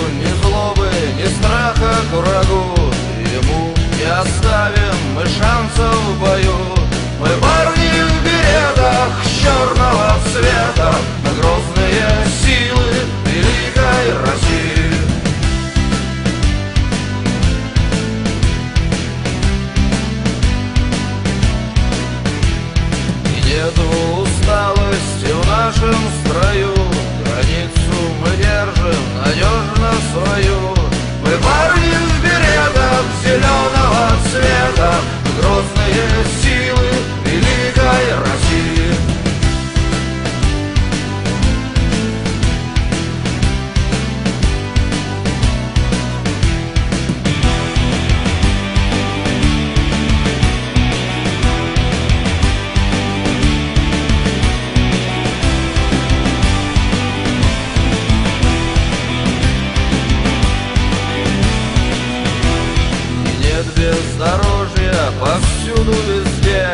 ни злобы, ни страха к врагу. Ему не оставим мы шансов в бою. Мы парни в беретах черного цвета, мы грозные силы великой России. И нету усталости в нашем строю, границу мы держим надежно свою. Мы парни в беретах зеленого цвета, мы грозные силы великой России. Бездорожья повсюду везде,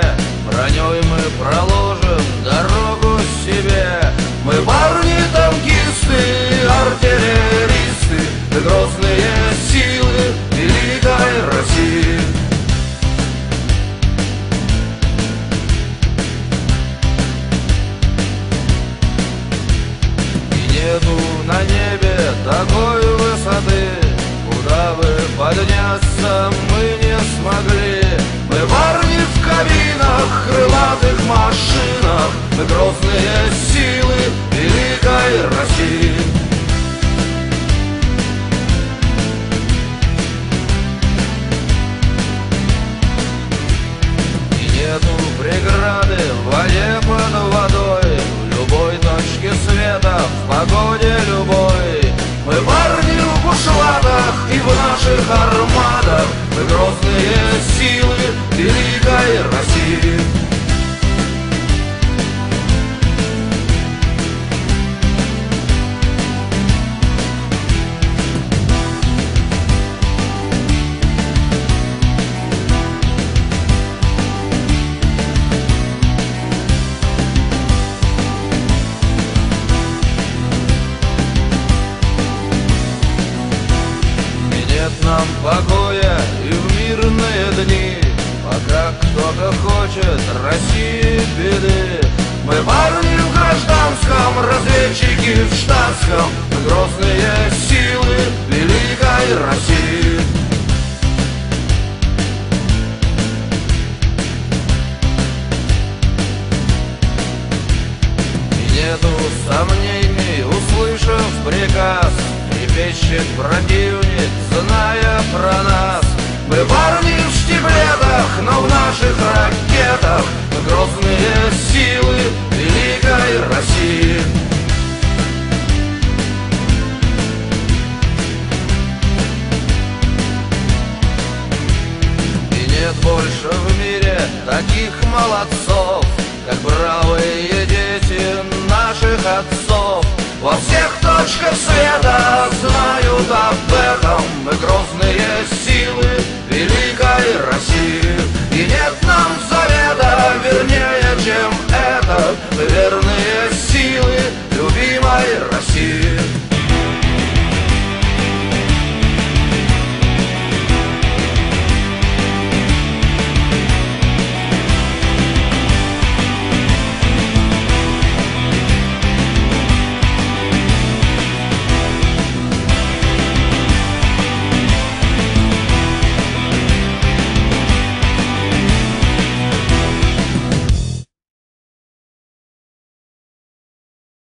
броней мы проложим дорогу себе. Мы парни танкисты, артиллеристы, мы грозные силы великой России. И нету на небе такой высоты, куда бы подняться мы не смогли. Мы парни в кабинах, крылатых машинах, мы грозные силы великой России. И нету преграды в воде под водой, в любой точке света, в погоде любой. Мы парни в бушлатах и в наших армадах, мы грозные силы великой России. Нам покоя и в мирные дни, пока кто-то хочет России беды. Мы парни в гражданском, разведчики в штатском, мы грозные силы великой России. И нету сомнений, услышав приказ, трепещет противник, зная про нас. Мы парни в штиблетах, но в наших ракетах, мы грозные силы великой России. И нет больше в мире таких молодцов, как бравые дети наших отцов. Во всех точках света знают об этом, мы грозные